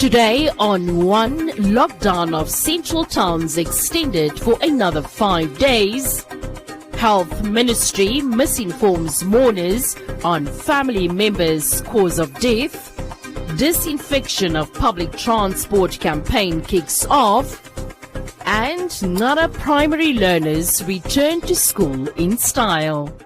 Today on One, lockdown of central towns extended for another 5 days. Health Ministry misinforms mourners on family members' cause of death. Disinfection of public transport campaign kicks off. And Nara primary learners return to school in style.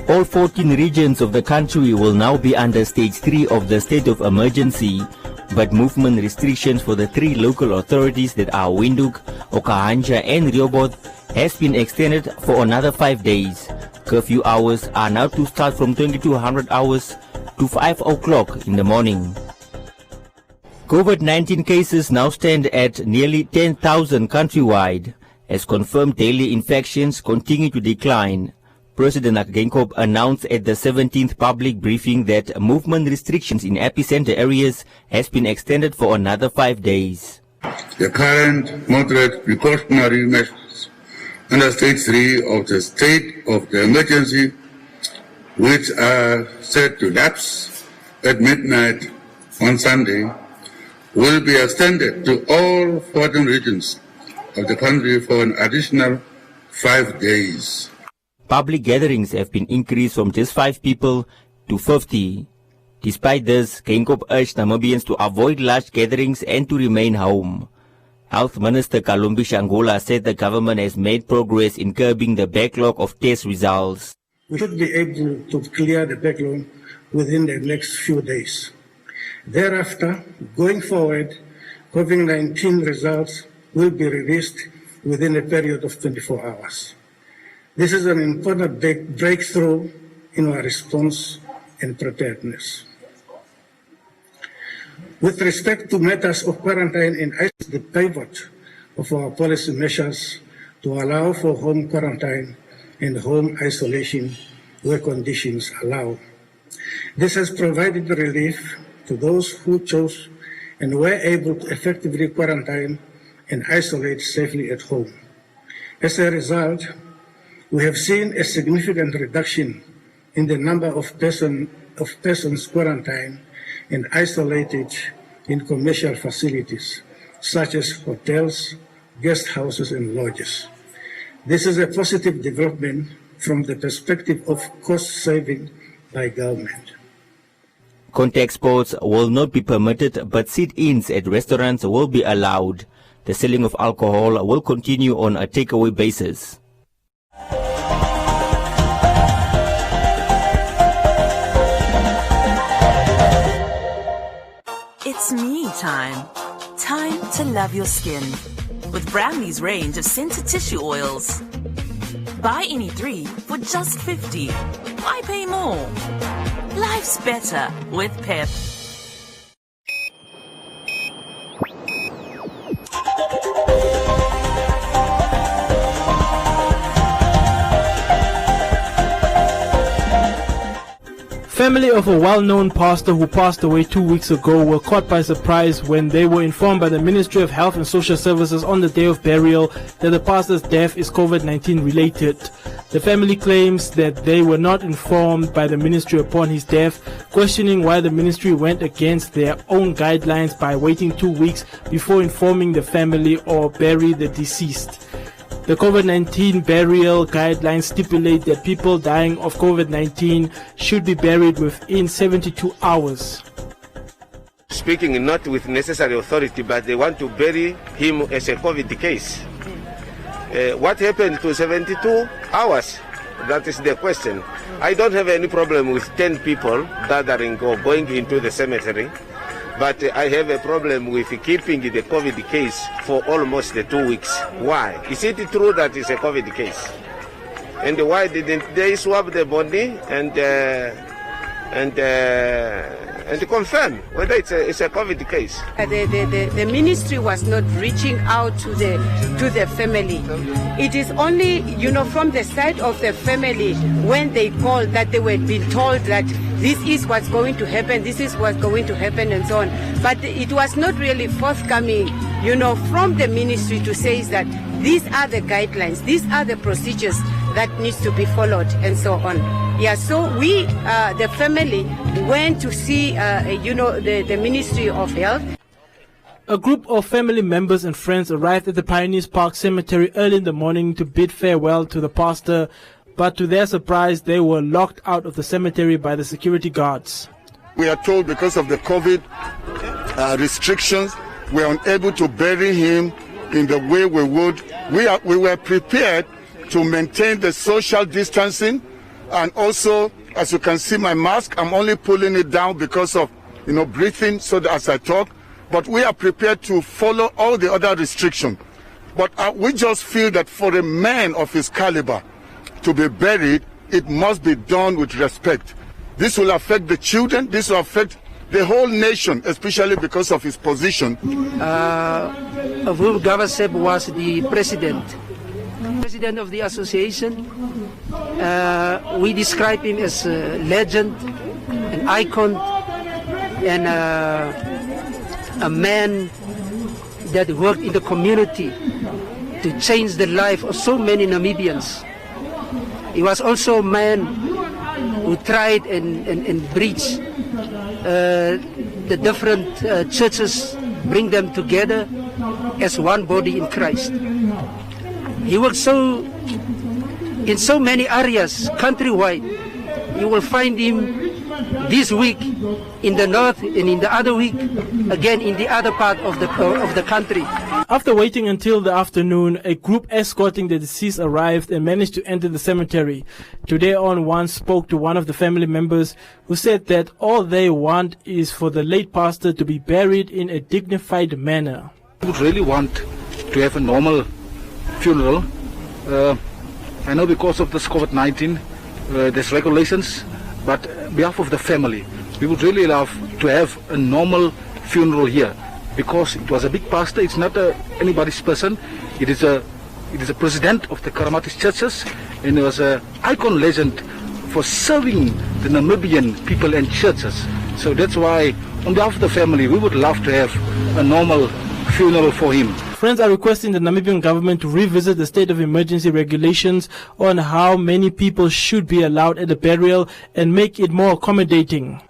All 14 regions of the country will now be under stage 3 of the state of emergency, but movement restrictions for the 3 local authorities that are Windhoek, Okahanja and Rehoboth has been extended for another 5 days. Curfew hours are now to start from 2200 hours to 5 o'clock in the morning. COVID-19 cases now stand at nearly 10,000 countrywide as confirmed daily infections continue to decline. President Jacob announced at the 17th public briefing that movement restrictions in epicenter areas has been extended for another 5 days. The current moderate precautionary measures under stage 3 of the state of the emergency, which are set to lapse at midnight on Sunday, will be extended to all 14 regions of the country for an additional 5 days. Public gatherings have been increased from just 5 people to 50. Despite this, Jacob urged Namibians to avoid large gatherings and to remain home. Health Minister Kalumbi Shangola said the government has made progress in curbing the backlog of test results. We should be able to clear the backlog within the next few days. Thereafter, going forward, COVID-19 results will be released within a period of 24 hours. This is an important breakthrough in our response and preparedness. With respect to matters of quarantine and isolation, the pivot of our policy measures to allow for home quarantine and home isolation where conditions allow. This has provided relief to those who chose and were able to effectively quarantine and isolate safely at home. As a result, we have seen a significant reduction in the number of persons quarantined and isolated in commercial facilities, such as hotels, guest houses, and lodges. This is a positive development from the perspective of cost saving by government. Contact sports will not be permitted, but sit-ins at restaurants will be allowed. The selling of alcohol will continue on a takeaway basis. It's me time. Time to love your skin with Bramley's range of scented tissue oils. Buy any 3 for just 50. Why pay more? Life's better with Pep. Family of a well-known pastor who passed away 2 weeks ago were caught by surprise when they were informed by the Ministry of Health and Social Services on the day of burial that the pastor's death is COVID-19 related. The family claims that they were not informed by the ministry upon his death, questioning why the ministry went against their own guidelines by waiting 2 weeks before informing the family or bury the deceased. The COVID-19 burial guidelines stipulate that people dying of COVID-19 should be buried within 72 hours. Speaking not with necessary authority, but they want to bury him as a COVID case. What happened to 72 hours? That is the question. I don't have any problem with 10 people gathering or going into the cemetery. But I have a problem with keeping the COVID case for almost 2 weeks. Why? Is it true that it's a COVID case? And why didn't they swab the body and confirm whether it's a COVID case? The ministry was not reaching out to the family. It is only, from the side of the family when they called that they were being told that this is what's going to happen, this is what's going to happen, and so on. But it was not really forthcoming, from the ministry to say that these are the guidelines, these are the procedures that needs to be followed and so on. Yeah, so we, the family, went to see, the Ministry of Health. A group of family members and friends arrived at the Pioneers Park Cemetery early in the morning to bid farewell to the pastor, but to their surprise, they were locked out of the cemetery by the security guards. We are told because of the COVID restrictions, we are unable to bury him in the way we would. We were prepared to maintain the social distancing, and also, as you can see my mask, I'm only pulling it down because of breathing so that as I talk. But we are prepared to follow all the other restrictions. But we just feel that for a man of his caliber to be buried, it must be done with respect. This will affect the children, this will affect the whole nation, especially because of his position. Of whom Gavaseb was the president of the association. We describe him as a legend, an icon, and a man that worked in the community to change the life of so many Namibians. He was also a man who tried and bridged the different churches, bring them together as one body in Christ. He worked in so many areas countrywide. You will find him this week in the north and in the other week again in the other part of the country. After waiting until the afternoon, a group escorting the deceased arrived and managed to enter the cemetery. Today on, one spoke to one of the family members who said that all they want is for the late pastor to be buried in a dignified manner. We would really want to have a normal funeral. I know because of this COVID-19 there's regulations, but on behalf of the family, we would really love to have a normal funeral here, because it was a big pastor. It's not anybody's person. It is a president of the Karamatis churches, and he was an icon legend for serving the Namibian people and churches. So that's why, on behalf of the family, we would love to have a normal funeral for him. Friends are requesting the Namibian government to revisit the state of emergency regulations on how many people should be allowed at the burial and make it more accommodating.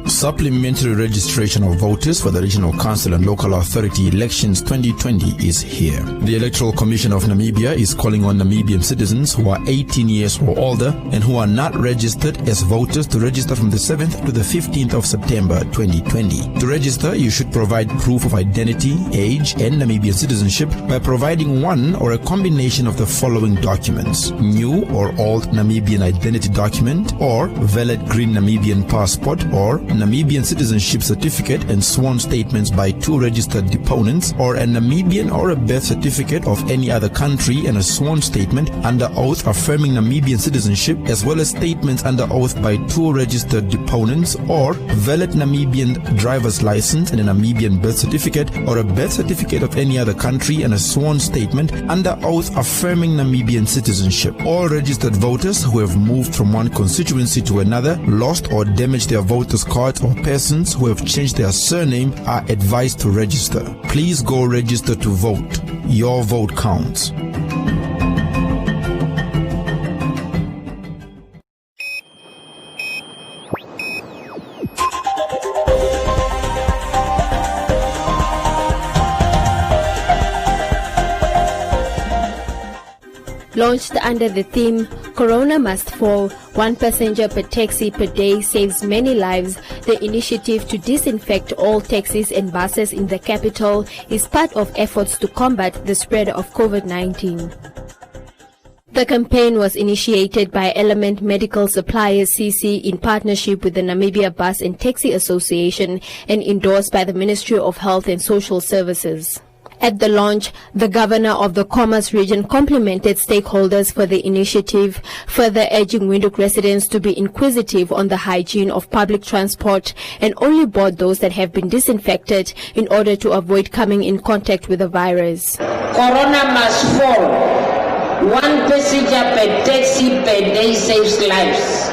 Supplementary registration of voters for the Regional Council and Local Authority elections 2020 is here. The Electoral Commission of Namibia is calling on Namibian citizens who are 18 years or older and who are not registered as voters to register from the 7th to the 15th of September 2020. To register, you should provide proof of identity, age, and Namibian citizenship by providing one or a combination of the following documents: new or old Namibian identity document, or valid green Namibian passport, or Namibian citizenship certificate and sworn statements by 2 registered deponents, or a Namibian or a birth certificate of any other country and a sworn statement under oath affirming Namibian citizenship, as well as statements under oath by 2 registered deponents, or valid Namibian driver's license and a Namibian birth certificate, or a birth certificate of any other country and a sworn statement under oath affirming Namibian citizenship. All registered voters who have moved from one constituency to another, lost or damaged their voters' cards, or persons who have changed their surname are advised to register. Please go register to vote. Your vote counts. Launched under the theme Corona Must Fall, 1 passenger per taxi per day saves many lives, the initiative to disinfect all taxis and buses in the capital is part of efforts to combat the spread of COVID-19. The campaign was initiated by Element Medical Suppliers CC in partnership with the Namibia Bus and Taxi Association and endorsed by the Ministry of Health and Social Services. At the launch, the governor of the Commerce region complimented stakeholders for the initiative, further urging Windhoek residents to be inquisitive on the hygiene of public transport and only board those that have been disinfected in order to avoid coming in contact with the virus. Corona must fall. 1 passenger per taxi per day saves lives.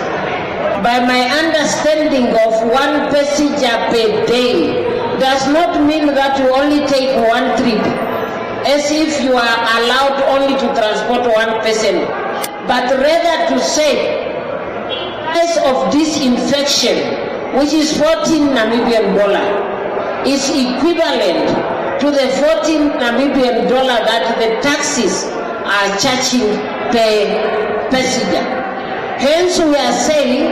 by my understanding of one passenger per day does not mean that you only take one trip, as if you are allowed only to transport one person, but rather to say price of disinfection, which is 14 Namibian dollar, is equivalent to the 14 Namibian dollar that the taxis are charging per passenger. Hence we are saying,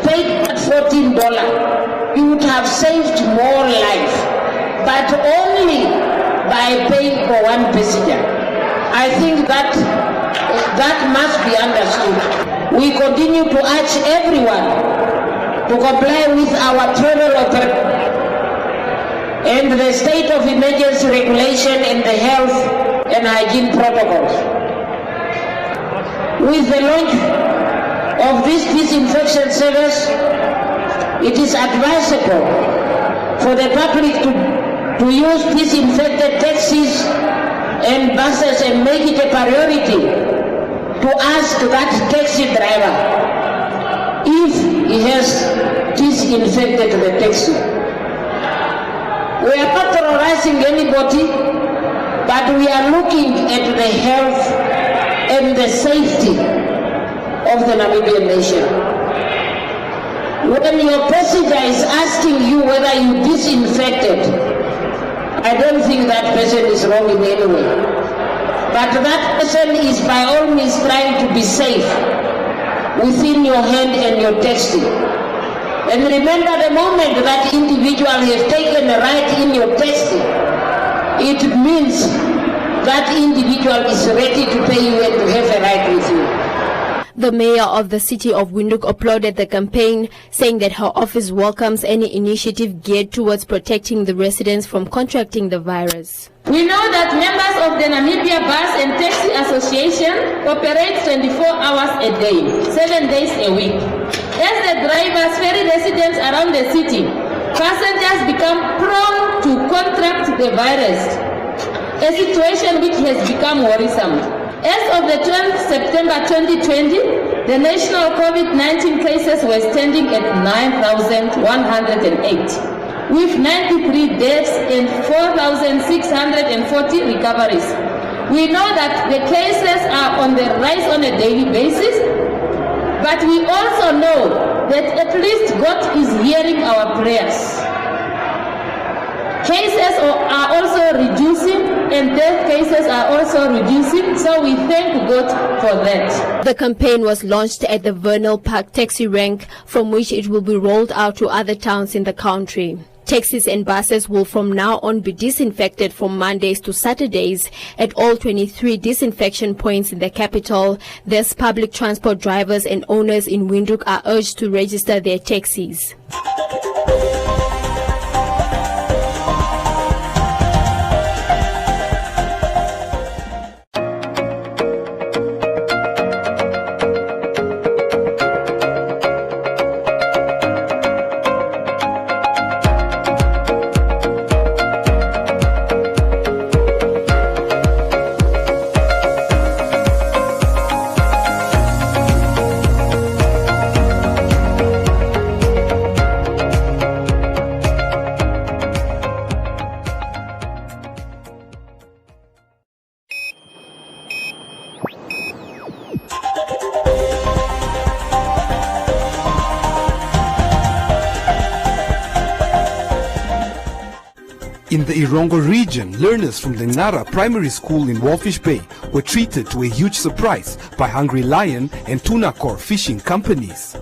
paid at $14, you would have saved more life, but only by paying for one passenger. I think that must be understood. We continue to urge everyone to comply with our travel operation and the state of emergency regulation and the health and hygiene protocols. With the launch of this disinfection service, it is advisable for the public to use disinfected taxis and buses and make it a priority to ask that taxi driver if he has disinfected the taxi. We are not terrorizing anybody, but we are looking at the health and the safety of the Namibian nation. When your passenger is asking you whether you disinfected, I don't think that person is wrong in any way. But that person is by all means trying to be safe within your hand and your taxi. And remember, the moment that individual has taken a ride in your taxi, it means that individual is ready to pay you and to have a ride with you. The mayor of the city of Windhoek applauded the campaign, saying that her office welcomes any initiative geared towards protecting the residents from contracting the virus. We know that members of the Namibia Bus and Taxi Association operate 24 hours a day, 7 days a week. As the drivers ferry residents around the city, passengers become prone to contract the virus, a situation which has become worrisome. As of the 12th September 2020, the national COVID-19 cases were standing at 9,108, with 93 deaths and 4,640 recoveries. We know that the cases are on the rise on a daily basis, but we also know that at least God is hearing our prayers. Cases are also reducing and death cases are also reducing, so we thank God for that. The campaign was launched at the Vernal Park taxi rank, from which it will be rolled out to other towns in the country. Taxis and buses will from now on be disinfected from Mondays to Saturdays at all 23 disinfection points in the capital. Thus, public transport drivers and owners in Windhoek are urged to register their taxis. In the Irongo region, learners from the Nara Primary School in Walfish Bay were treated to a huge surprise by Hungry Lion and Tuna Core fishing companies.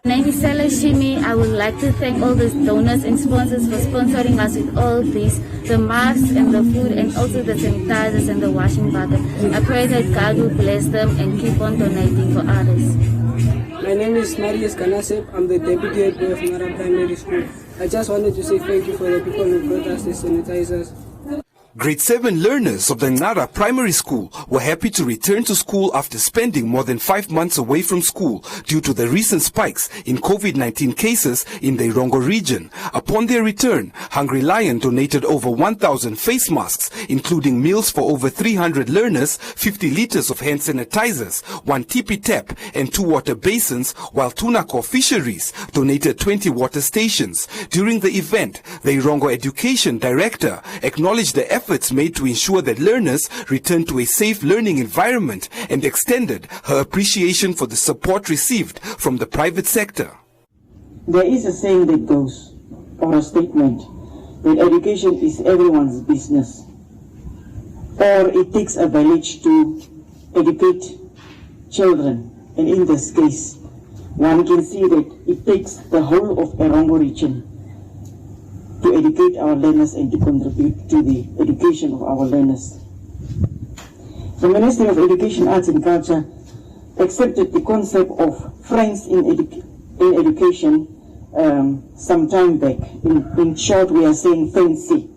My name is Sela Shimi. I would like to thank all the donors and sponsors for sponsoring us with all these, the masks and the food and also the sanitizers and the washing butter. I pray that God will bless them and keep on donating for others. My name is Marius Kanasep. I'm the deputy head boy of Nara Primary School. I just wanted to say thank you for the people who brought us the sanitizers. Grade 7 learners of the Ngara Primary School were happy to return to school after spending more than 5 months away from school due to the recent spikes in COVID-19 cases in the Irongo region. Upon their return, Hungry Lion donated over 1,000 face masks, including meals for over 300 learners, 50 liters of hand sanitizers, 1 tipi tap and 2 water basins, while Tunako Fisheries donated 20 water stations. During the event, the Irongo Education Director acknowledged the efforts made to ensure that learners return to a safe learning environment and extended her appreciation for the support received from the private sector. There is a saying that goes, or a statement, that education is everyone's business, or it takes a village to educate children, and in this case, one can see that it takes the whole of Irongo region to educate our learners and to contribute to the education of our learners. The Ministry of Education, Arts and Culture accepted the concept of Friends in Education some time back. In short, we are saying fancy.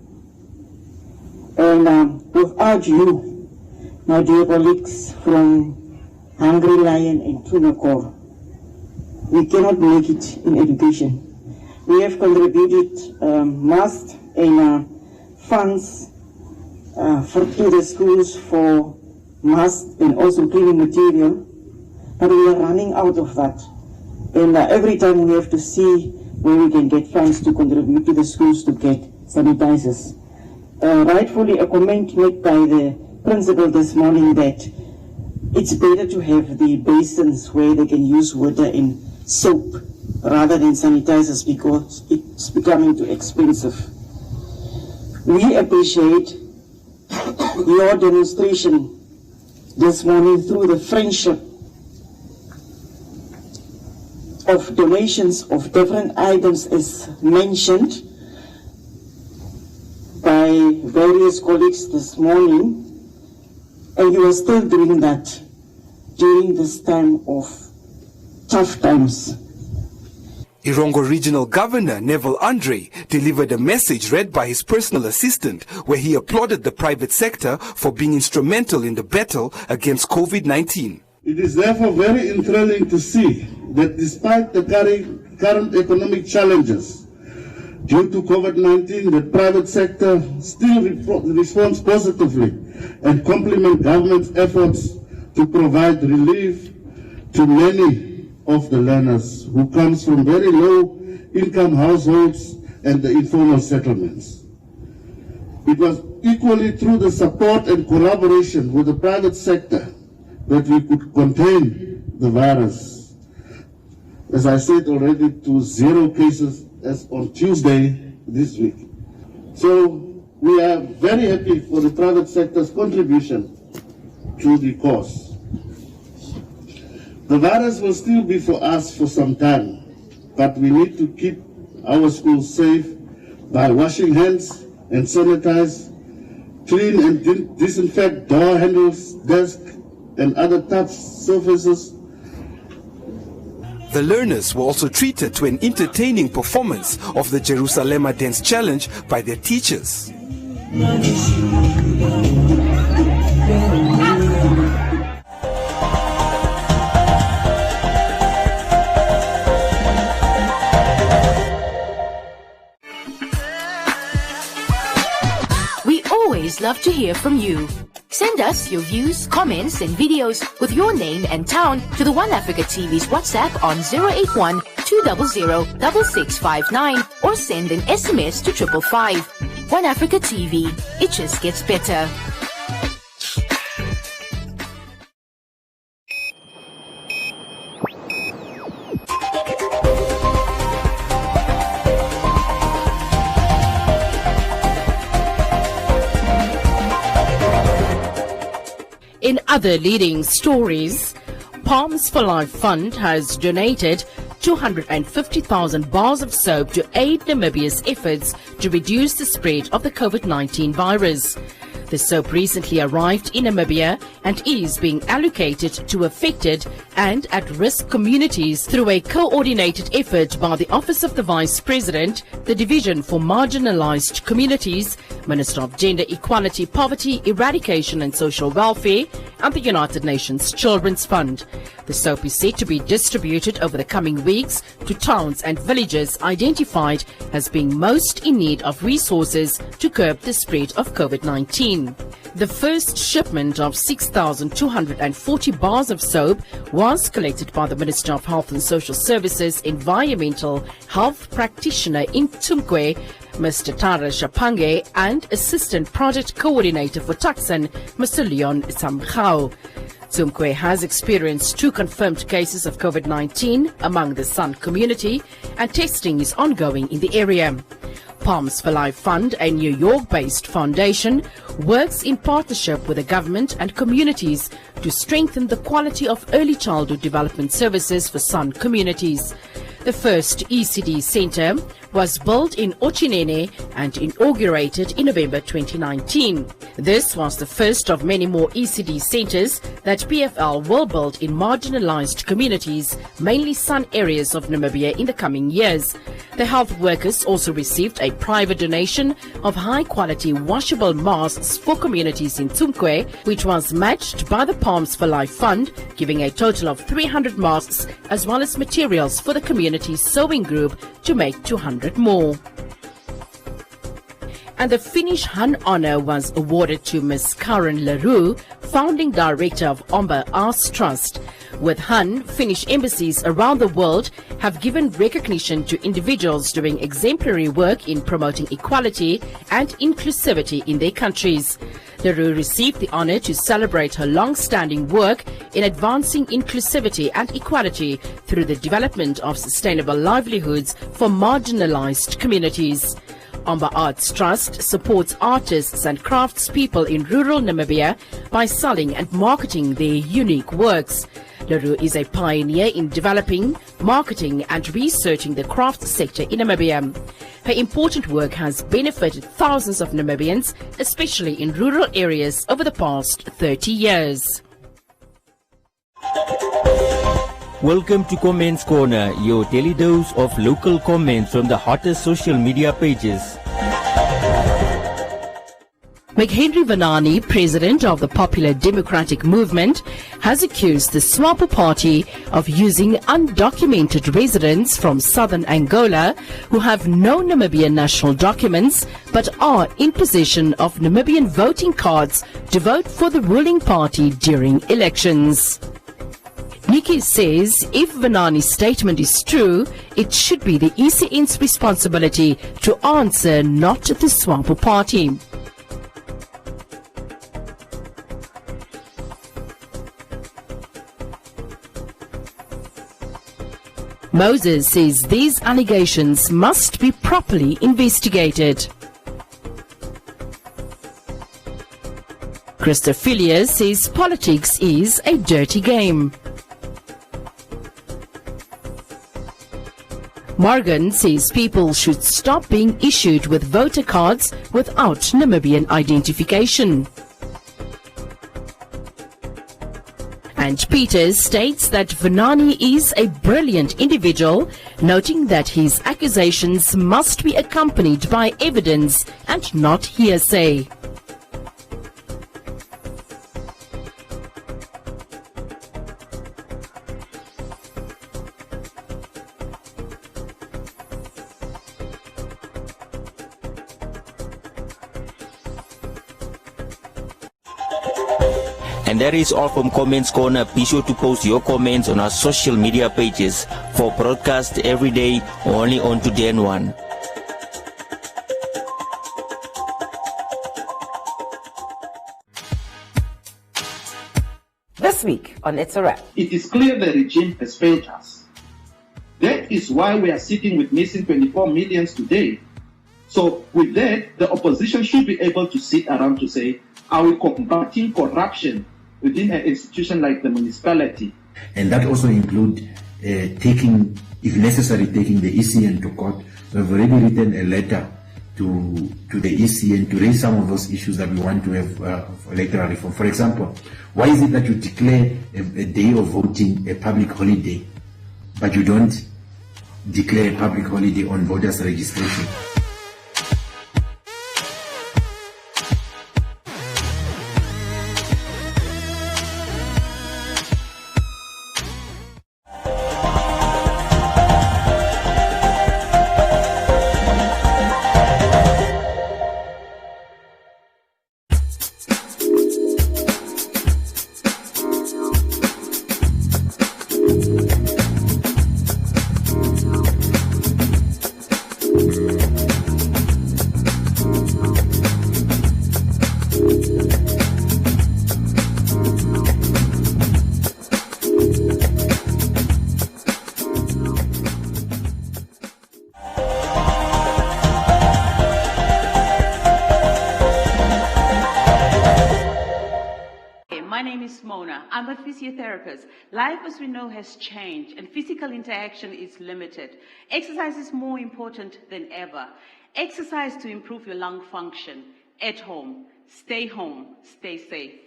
And without you, my dear colleagues from Hungry Lion and Tunakor, we cannot make it in education. We have contributed masks and funds to the schools for masks and also cleaning material, but we are running out of that. And every time we have to see where we can get funds to contribute to the schools to get sanitizers. Rightfully, a comment made by the principal this morning that it's better to have the basins where they can use water and soap rather than sanitizers because it's becoming too expensive. We appreciate your demonstration this morning through the friendship of donations of different items as mentioned by various colleagues this morning, and you are still doing that during this time of tough times. Irongo Regional Governor Neville Andre delivered a message read by his personal assistant where he applauded the private sector for being instrumental in the battle against COVID-19. It is therefore very enthralling to see that despite the current economic challenges due to COVID-19, the private sector still responds positively and complements government's efforts to provide relief to many of the learners who comes from very low income households and the informal settlements. It was equally through the support and collaboration with the private sector that we could contain the virus. As I said already, to 0 cases as on Tuesday this week. So we are very happy for the private sector's contribution to the cause. The virus will still be for us for some time, but we need to keep our schools safe by washing hands and sanitize, clean and disinfect door handles, desks, and other touch surfaces. The learners were also treated to an entertaining performance of the Jerusalema Dance Challenge by their teachers. Love to hear from you. Send us your views, comments, and videos with your name and town to the One Africa TV's WhatsApp on 081 200 6659 or send an SMS to 555. One Africa TV, it just gets better. In other leading stories, Palms for Life Fund has donated 250,000 bars of soap to aid Namibia's efforts to reduce the spread of the COVID-19 virus. The soap recently arrived in Namibia and is being allocated to affected and at-risk communities through a coordinated effort by the Office of the Vice President, the Division for Marginalized Communities, Minister of Gender Equality, Poverty, Eradication and Social Welfare, and the United Nations Children's Fund. The soap is set to be distributed over the coming weeks to towns and villages identified as being most in need of resources to curb the spread of COVID-19. The first shipment of 6,240 bars of soap was collected by the Minister of Health and Social Services Environmental Health Practitioner in Tumkwe, Mr. Tara Shapange, and Assistant Project Coordinator for Tucson, Mr. Leon Samkhao. Tumkwe has experienced 2 confirmed cases of COVID-19 among the San community, and testing is ongoing in the area. Palms for Life Fund, a New York-based foundation, works in partnership with the government and communities to strengthen the quality of early childhood development services for San communities. The first ECD center was built in Ochinene and inaugurated in November 2019. This was the first of many more ECD centers that PFL will build in marginalized communities, mainly San areas of Namibia, in the coming years. The health workers also received a private donation of high-quality washable masks for communities in Tumkwe, which was matched by the Palms for Life Fund, giving a total of 300 masks as well as materials for the community sewing group to make 200 more. And the Finnish Hun Honour was awarded to Ms. Karen Leroux, founding director of Omba Arts Trust. With Hun, Finnish embassies around the world have given recognition to individuals doing exemplary work in promoting equality and inclusivity in their countries. Leroux received the honor to celebrate her long-standing work in advancing inclusivity and equality through the development of sustainable livelihoods for marginalized communities. Omba Arts Trust supports artists and craftspeople in rural Namibia by selling and marketing their unique works. Leroux is a pioneer in developing, marketing and researching the craft sector in Namibia. Her important work has benefited thousands of Namibians, especially in rural areas, over the past 30 years. Welcome to Comments Corner, your daily dose of local comments from the hottest social media pages. McHenry Vanani, president of the Popular Democratic Movement, has accused the SWAPO party of using undocumented residents from southern Angola who have no Namibian national documents but are in possession of Namibian voting cards to vote for the ruling party during elections. Nikki says if Vanani's statement is true, it should be the ECN's responsibility to answer, not the SWAPO party. Moses says these allegations must be properly investigated. Christophilia says politics is a dirty game. Morgan says people should stop being issued with voter cards without Namibian identification. And Peters states that Vanani is a brilliant individual, noting that his accusations must be accompanied by evidence and not hearsay. And that is all from Comments Corner. Be sure to post your comments on our social media pages for broadcast every day only on Today and One. This week on It's a Wrap. It is clear the regime has failed us. That is why we are sitting with missing 24 millions today. So with that, the opposition should be able to sit around to say, are we combating corruption within an institution like the municipality? And that also includes taking, if necessary, taking the ECN to court. We've already written a letter to the EC and to raise some of those issues that we want to have of electoral reform. For example, why is it that you declare a day of voting a public holiday, but you don't declare a public holiday on voters' registration? I'm a physiotherapist. Life, as we know, has changed and physical interaction is limited. Exercise is more important than ever. Exercise to improve your lung function. At home, stay safe.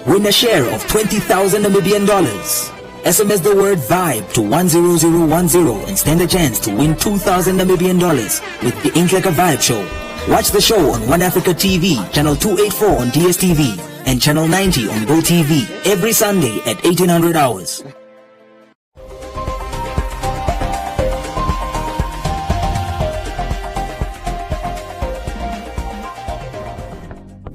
Win a share of 20,000 Namibian dollars. SMS the word VIBE to 10010 and stand a chance to win 2,000 Namibian dollars with the Ink Like a Vibe show. Watch the show on One Africa TV, channel 284 on DSTV, and channel 90 on GoTV every Sunday at 1800 hours.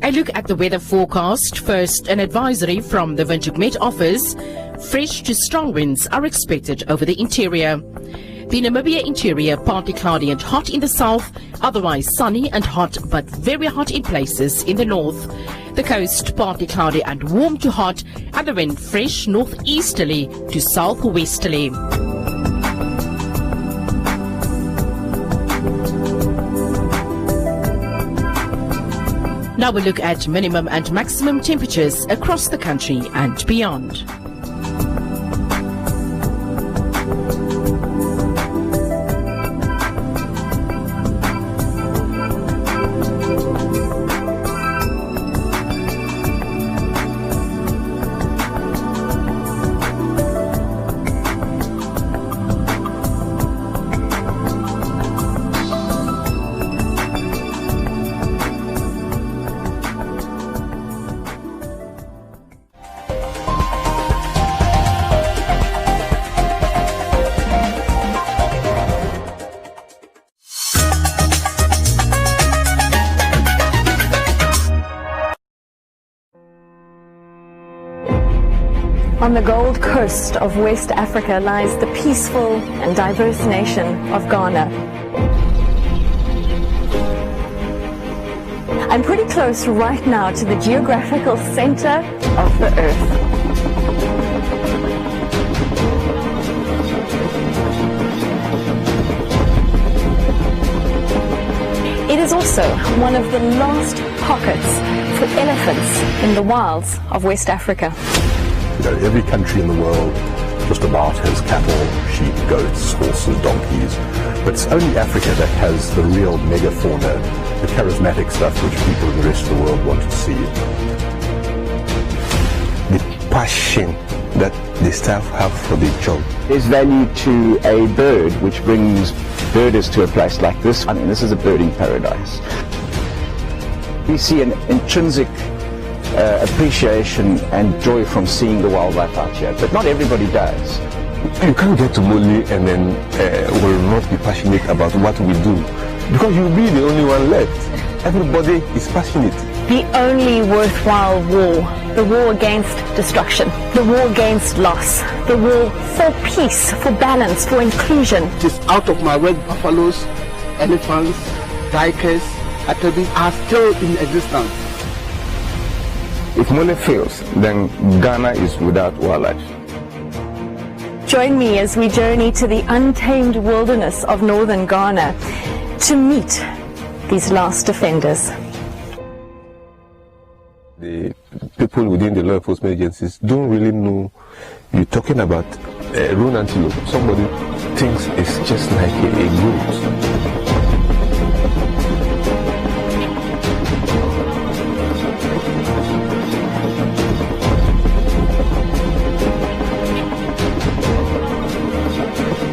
A look at the weather forecast. First, an advisory from the Windhoek Met Office. Fresh to strong winds are expected over the interior. The Namibia interior partly cloudy and hot in the south, otherwise sunny and hot but very hot in places in the north. The coast partly cloudy and warm to hot, and the wind fresh northeasterly to southwesterly. Now we look at minimum and maximum temperatures across the country and beyond. On the Gold Coast of West Africa lies the peaceful and diverse nation of Ghana. I'm pretty close right now to the geographical center of the Earth. It is also one of the last pockets for elephants in the wilds of West Africa. Every country in the world just about has cattle, sheep, goats, horses, donkeys, but it's only Africa that has the real megafauna, the charismatic stuff which people in the rest of the world want to see. The passion that the staff have for the job. There's value to a bird which brings birders to a place like this. I mean, this is a birding paradise. We see an intrinsic appreciation and joy from seeing the wildlife out here, but not everybody does. You can't get to Moli and then will not be passionate about what we do, because you'll be the only one left. Everybody is passionate. The only worthwhile war, the war against destruction, the war against loss, the war for peace, for balance, for inclusion. It is out of my way. Buffaloes, elephants, tigers, atobis are still in existence. If money fails, then Ghana is without wildlife. Join me as we journey to the untamed wilderness of northern Ghana to meet these last defenders. The people within the law enforcement agencies don't really know you're talking about run antelope, somebody thinks it's just like a goat.